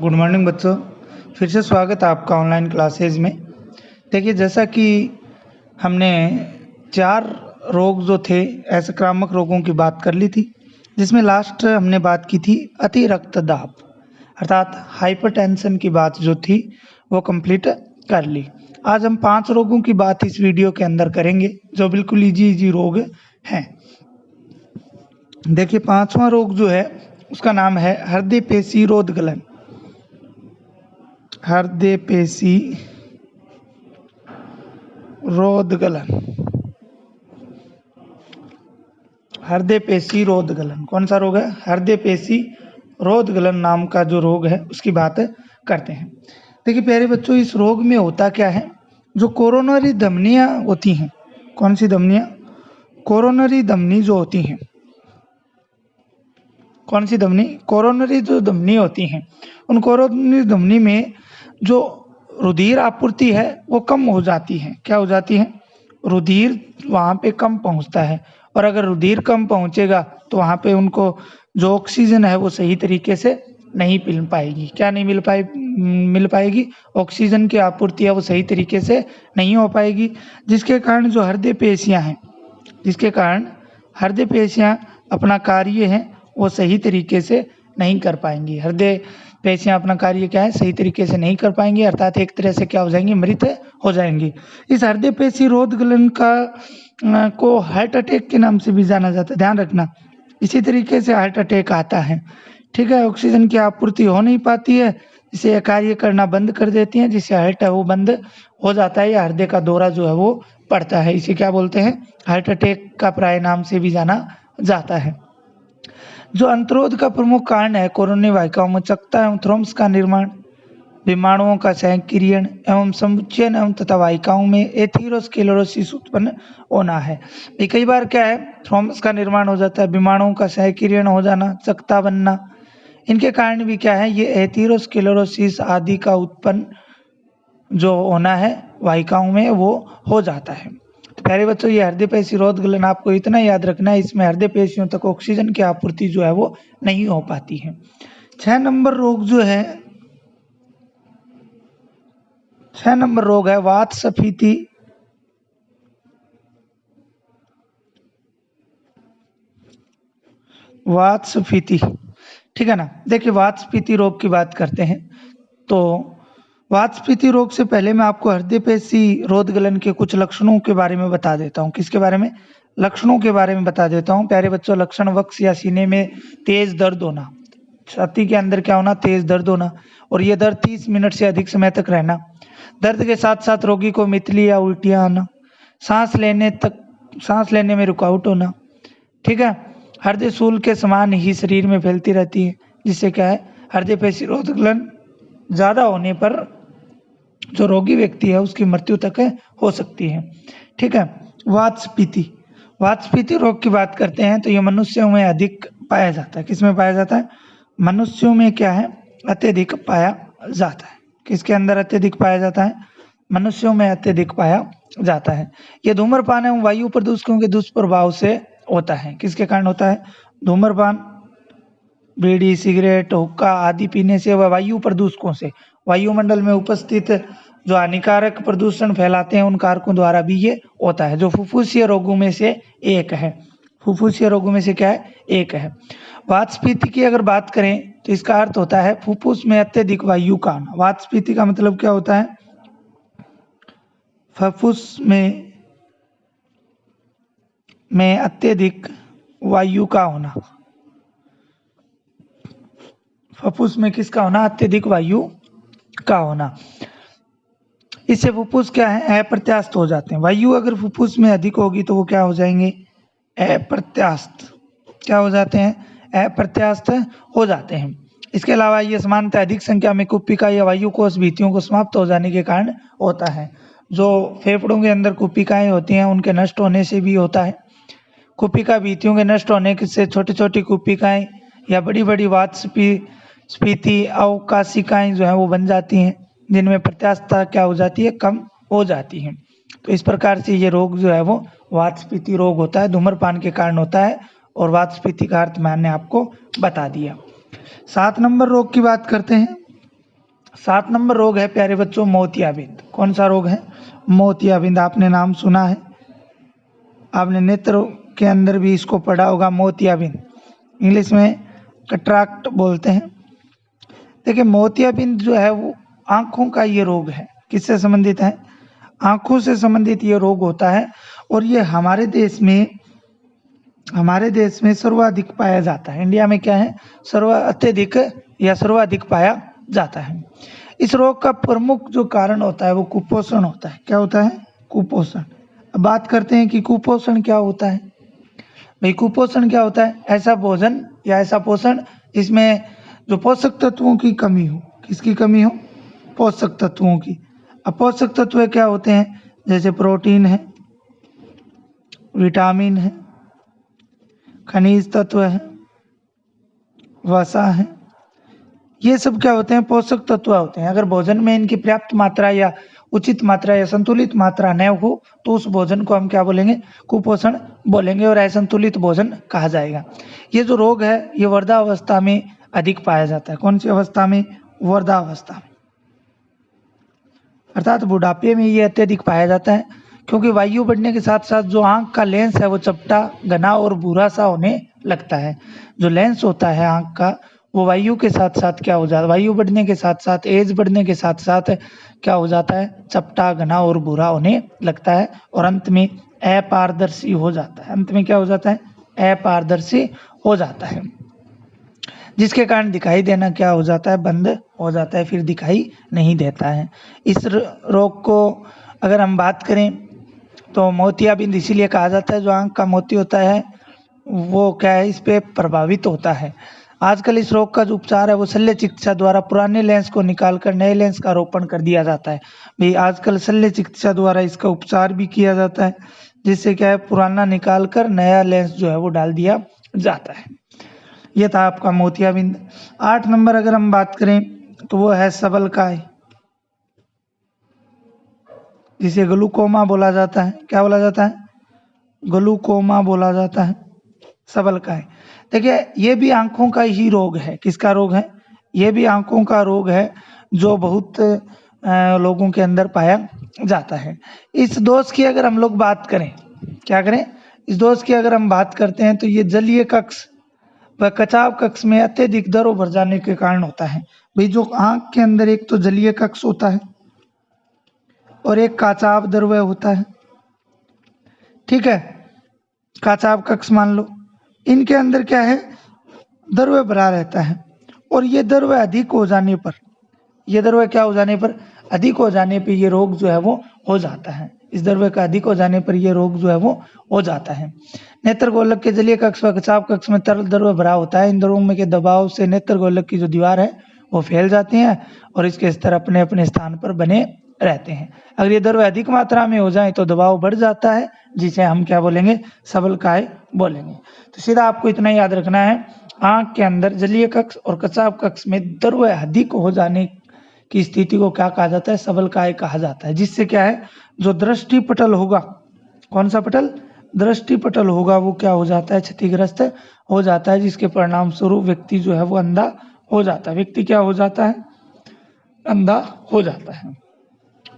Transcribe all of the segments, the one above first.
Good morning बच्चों। फिर से स्वागत है आपका ऑनलाइन क्लासेज में। देखिए, जैसा कि हमने 4 रोग जो थे असंक्रामक रोगों की बात कर ली थी, जिसमें लास्ट हमने बात की थी अति रक्तदाब अर्थात हाइपरटेंशन की बात जो थी वो कंप्लीट कर ली। आज हम 5 रोगों की बात इस वीडियो के अंदर करेंगे जो बिल्कुल इजी रोग हैं। देखिए, 5वां रोग जो है उसका नाम है हृदय पेशी रोधगलन। हृदय पेशी रोधगलन। हृदय पेशी रोधगलन कौन सा रोग है? हृदय पेशी रोधगलन नाम का जो रोग है उसकी बात करते हैं। देखिए प्यारे बच्चों, इस रोग में होता क्या है, जो कोरोनरी धमनियां होती हैं, कौन सी धमनियां? कोरोनरी धमनी जो होती हैं, कौन सी धमनी? कोरोनरी जो धमनी होती हैं, उन कोरोनरी धमनी में जो रुधिर आपूर्ति है वो कम हो जाती है। क्या हो जाती है? रुधिर वहाँ पे कम पहुँचता है, और अगर रुधिर कम पहुँचेगा तो वहाँ पे उनको जो ऑक्सीजन है वो सही तरीके से नहीं मिल पाएगी। क्या नहीं मिल पाएगी? ऑक्सीजन की आपूर्ति है वो सही तरीके से नहीं हो पाएगी, जिसके कारण जो हृदय पेशियाँ हैं, जिसके कारण हृदय पेशियाँ अपना कार्य है वो सही तरीके से नहीं कर पाएंगी। हृदय पेशियाँ अपना कार्य क्या है, सही तरीके से नहीं कर पाएंगी, अर्थात एक तरह से क्या हो जाएंगी, मृत हो जाएंगी। इस हृदय पेशी रोधगलन को हार्ट अटैक के नाम से भी जाना जाता है, ध्यान रखना। इसी तरीके से हार्ट अटैक आता है, ठीक है। ऑक्सीजन की आपूर्ति हो नहीं पाती है, जिससे कार्य करना बंद कर देती है, जिससे हार्ट है वो बंद हो जाता है या हृदय का दौरा जो है वो पड़ता है। इसे क्या बोलते हैं? हार्ट अटैक का प्राय नाम से भी जाना जाता है। जो अंतरोध का प्रमुख कारण है कोरोनरी वाहिकाओं में चकता एवं थ्रोम्स का निर्माण, विमाणुओं का सहक्रियण एवं समुच्चयन एवं तथा वाहिकाओं में एथेरोस्क्लेरोसिस उत्पन्न होना है। कई बार क्या है, थ्रोम्स का निर्माण हो जाता है, विमाणुओं का सहक्रियण हो जाना, चकता बनना, इनके कारण भी क्या है, ये एथेरोस्क्लेरोसिस आदि का उत्पन्न जो होना है वाहिकाओं में वो हो जाता है। तो प्यारे बच्चों, ये हृदय पेशी रोधगलन आपको इतना याद रखना है, इसमें हृदय पेशियों तक ऑक्सीजन की आपूर्ति जो है वो नहीं हो पाती है। 6 नंबर रोग जो है, 6 नंबर रोग है वात स्फीति। वात स्फीति, ठीक है ना। देखिए, वात स्फीति रोग की बात करते हैं तो वात स्फीति रोग से पहले मैं आपको हृदय पेशी रोधगलन के कुछ लक्षणों के बारे में बता देता हूँ। किसके बारे में? लक्षणों के बारे में बता देता हूँ। प्यारे बच्चों, लक्षण वक्ष या सीने में तेज दर्द होना, छाती के अंदर क्या होना? तेज दर्द होना, और ये दर्द 30 मिनट से अधिक समय तक रहना। दर्द के साथ साथ रोगी को मितली या उल्टियाँ आना, सांस लेने में रुकावट होना, ठीक है। हृदय शूल के समान ही शरीर में फैलती रहती है, जिससे क्या है, हृदय पेशी रोधगलन ज्यादा होने पर जो रोगी व्यक्ति है उसकी मृत्यु तक हो सकती है, ठीक है। वात स्फीति रोग की बात करते हैं तो ये मनुष्यों में अधिक पाया जाता है। किसमें पाया जाता है? मनुष्यों में क्या है, अत्यधिक पाया जाता है। किसके अंदर अत्यधिक पाया जाता है? मनुष्यों में अत्यधिक पाया जाता है। ये धूम्रपान एवं वायु प्रदूषकों के दुष्प्रभाव से होता है। किसके कारण होता है? धूम्रपान, बीड़ी, सिगरेट, हुक्का आदि पीने से व वायु प्रदूषकों से, वायुमंडल में उपस्थित जो हानिकारक प्रदूषण फैलाते हैं उन कारकों द्वारा भी ये होता है, जो फुफ्फुसीय रोगों में से एक है। फुफ्फुसीय रोगों में से क्या है? एक है। वात स्फीति की अगर बात करें तो इसका अर्थ होता है फुफ्फुस में अत्यधिक वायु का आना। वात स्फीति का मतलब क्या होता है? फुफ्फुस में अत्यधिक वायु का होना। फुफ्फुस में किसका होना? अत्यधिक वायु का होना। इससे फुफ्फुस क्या है, अप्रत्यास्थ हो जाते हैं। वायु अगर फुफ्फुस में अधिक होगी तो वो क्या हो जाएंगे? अप्रत्यास्थ। क्या हो जाते हैं? अप्रत्यास्थ हो जाते हैं। इसके अलावा ये सामान्यतः अधिक संख्या में कुप्पिका या वायु कोश भित्तियों को समाप्त हो जाने के कारण होता है। जो फेफड़ों के अंदर कुप्पिकाएं होती हैं उनके नष्ट होने से भी होता है। कुप्पिका भित्तियों के नष्ट होने से छोटी छोटी कुप्पिकाएं या बड़ी बड़ी वात स्फीति अवकाशिकाएं जो है वो बन जाती हैं, जिनमें प्रत्यास्थता क्या हो जाती है? कम हो जाती है। तो इस प्रकार से ये रोग जो है वो वात स्फीति रोग होता है, धूम्रपान के कारण होता है, और वात स्फीति का अर्थ मैंने आपको बता दिया। 7 नंबर रोग की बात करते हैं 7 नंबर रोग है प्यारे बच्चों मोतियाबिंद। कौन सा रोग है? मोतियाबिंद। आपने नाम सुना है, आपने नेत्र के अंदर भी इसको पढ़ा होगा, मोतियाबिंद। इंग्लिश में कट्रैक्ट बोलते हैं। देखिए मोतियाबिंद जो है वो आंखों का ये रोग है। किससे संबंधित है? आंखों से संबंधित ये रोग होता है, और ये हमारे देश में सर्वाधिक पाया जाता है। इंडिया में क्या है? अत्यधिक या सर्वाधिक पाया जाता है। इस रोग का प्रमुख जो कारण होता है वो कुपोषण होता है। क्या होता है? कुपोषण। अब बात करते हैं कि कुपोषण क्या होता है। भाई कुपोषण क्या होता है? ऐसा भोजन या ऐसा पोषण जिसमें जो पोषक तत्वों की कमी हो। किसकी कमी हो? पोषक तत्वों की। अब पोषक तत्व क्या होते हैं? जैसे प्रोटीन है, विटामिन है, खनिज तत्व है, वसा है, ये सब क्या होते हैं? पोषक तत्व होते हैं। अगर भोजन में इनकी पर्याप्त मात्रा या उचित मात्रा या संतुलित मात्रा न हो तो उस भोजन को हम क्या बोलेंगे? कुपोषण बोलेंगे, और असंतुलित भोजन कहा जाएगा। ये जो रोग है ये वृद्धावस्था में अधिक पाया जाता है। कौन सी अवस्था में? वृद्धावस्था में, अर्थात बुढ़ापे में ये अत्यधिक पाया जाता है, क्योंकि वायु बढ़ने के साथ साथ जो आंख का लेंस है वो चपटा, घना और भूरा सा होने लगता है। जो लेंस होता है आंख का वो वायु के साथ साथ क्या हो जाता है? वायु बढ़ने के साथ साथ, एज बढ़ने के साथ साथ क्या हो जाता है? चपटा, घना और भूरा होने लगता है, और अंत में अपारदर्शी हो जाता है। अंत में क्या हो जाता है? अपारदर्शी हो जाता है, जिसके कारण दिखाई देना क्या हो जाता है? बंद हो जाता है, फिर दिखाई नहीं देता है। इस रोग को अगर हम बात करें तो मोतियाबिंद इसीलिए कहा जाता है, जो आंख का मोती होता है वो क्या है? इस पे प्रभावित होता है। आजकल इस रोग का जो उपचार है वो शल्य चिकित्सा द्वारा पुराने लेंस को निकालकर नए लेंस का रोपण कर दिया जाता है। भाई आजकल शल्य चिकित्सा द्वारा इसका उपचार भी किया जाता है, जिससे क्या है? पुराना निकाल कर नया लेंस जो है वो डाल दिया जाता है। ये था आपका मोतियाबिंद। 8 नंबर अगर हम बात करें तो वो है सबलकाय, जिसे ग्लूकोमा बोला जाता है। क्या बोला जाता है? ग्लूकोमा बोला जाता है, सबलकाय। देखिए ये भी आंखों का ही रोग है। किसका रोग है? ये भी आंखों का रोग है, जो बहुत लोगों के अंदर पाया जाता है। इस दोष की अगर हम लोग बात करें, क्या करें? इस दोष की अगर हम बात करते हैं तो ये जलीय कक्ष व कचाव कक्ष में अत्यधिक द्रव भर जाने के कारण होता है। भाई जो आंख के अंदर एक तो जलीय कक्ष होता है और एक काचाव द्रव्य होता है, ठीक है? काचाव कक्ष मान लो, इनके अंदर क्या है? द्रव्य भरा रहता है, और ये द्रव्य अधिक हो जाने पर, ये द्रव्य क्या हो जाने पर? अधिक हो जाने पर ये रोग जो है वो हो जाता है। इस द्रव्य का अधिक हो जाने पर ये रोग जो है वो हो जाता है। नेत्र गोलक के जलीय कक्ष व कचाव कक्ष में तरल द्रव्य भरा होता है। इन द्रव्यों में के दबाव से नेत्र गोलक की जो दीवार है वो फैल जाती है, और इसके स्तर अपने अपने स्थान पर बने रहते हैं। अगर ये द्रव्य अधिक मात्रा में हो जाए तो दबाव बढ़ जाता है, जिसे हम क्या बोलेंगे? सबलकाय बोलेंगे। तो सीधा आपको इतना याद रखना है, आंख के अंदर जलीय कक्ष और कचाव कक्ष में द्रव्य अधिक हो जाने की स्थिति को क्या कहा जाता है? सबलकाय कहा जाता है। जिससे क्या है? जो दृष्टि पटल होगा, कौन सा पटल? दृष्टि पटल होगा, वो क्या हो जाता है? क्षतिग्रस्त हो जाता है, जिसके परिणाम स्वरूप व्यक्ति जो है वो अंधा हो जाता है। व्यक्ति क्या हो जाता है? अंधा हो जाता है।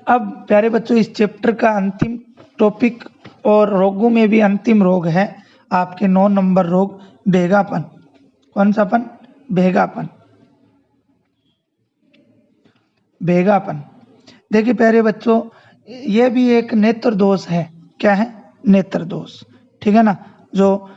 अब प्यारे बच्चों इस चैप्टर का अंतिम टॉपिक और रोगों में भी अंतिम रोग है आपके 9 नंबर रोग, भेगापन। कौन सा पन? भेगापन। भेगापन। देखिए प्यारे बच्चों ये भी एक नेत्र दोष है। क्या है? नेत्र दोष, ठीक है ना, जो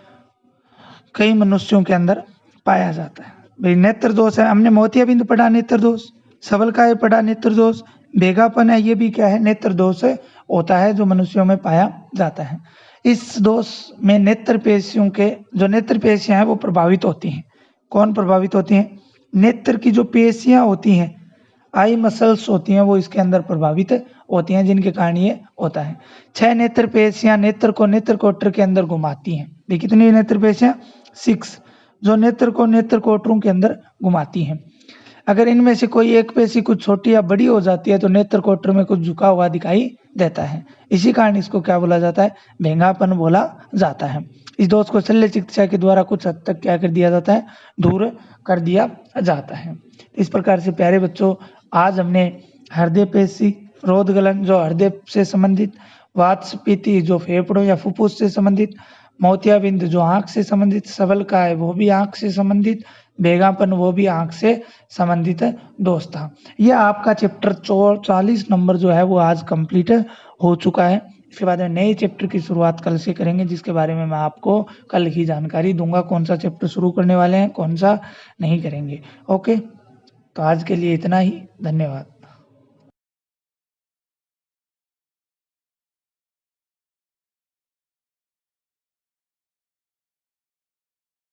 कई मनुष्यों के अंदर पाया जाता है। भाई नेत्र दोष है, हमने मोतियाबिंद पढ़ा नेत्र दोष, सबलकाय पढ़ा नेत्र दोष, भेगापन है ये भी क्या है? नेत्र दोष होता है, जो मनुष्यों में पाया जाता है। इस दोष में नेत्र पेशियों के जो नेत्र पेशियां हैं वो प्रभावित होती हैं। कौन प्रभावित होती हैं? नेत्र की जो पेशियां होती हैं, आई मसल्स होती हैं, वो इसके अंदर प्रभावित होती हैं, जिनके कारण ये होता है। 6 नेत्र पेशियां नेत्र को नेत्र कोटर के अंदर घुमाती हैं। देखिए कितनी नेत्र पेशियां? 6, जो नेत्र को नेत्र कोटरों के अंदर घुमाती हैं। अगर इनमें से कोई एक पेशी कुछ छोटी या बड़ी हो जाती है तो नेत्र कोटर में कुछ झुका हुआ दिखाई देता है। इसी कारण इसको क्या बोला जाता है? भेंगापन बोला जाता है। इस दोष को शल्य चिकित्सा के द्वारा कुछ हद तक क्या कर दिया जाता है? दूर कर दिया जाता है। इस प्रकार से प्यारे बच्चों आज हमने हृदय पेशी, रोधगलन जो हृदय से संबंधित, वातस्फीति जो फेफड़ों या फुफ्फुस से संबंधित, मोतियाबिंद जो आंख से संबंधित, सबलकाय वो भी आंख से संबंधित, बेगापन वो भी आंख से संबंधित दोस्त। ये आपका चैप्टर 40 नंबर जो है वो आज कंप्लीट हो चुका है। इसके बाद में नए चैप्टर की शुरुआत कल से करेंगे, जिसके बारे में मैं आपको कल ही जानकारी दूंगा, कौन सा चैप्टर शुरू करने वाले हैं, कौन सा नहीं करेंगे। ओके, तो आज के लिए इतना ही, धन्यवाद।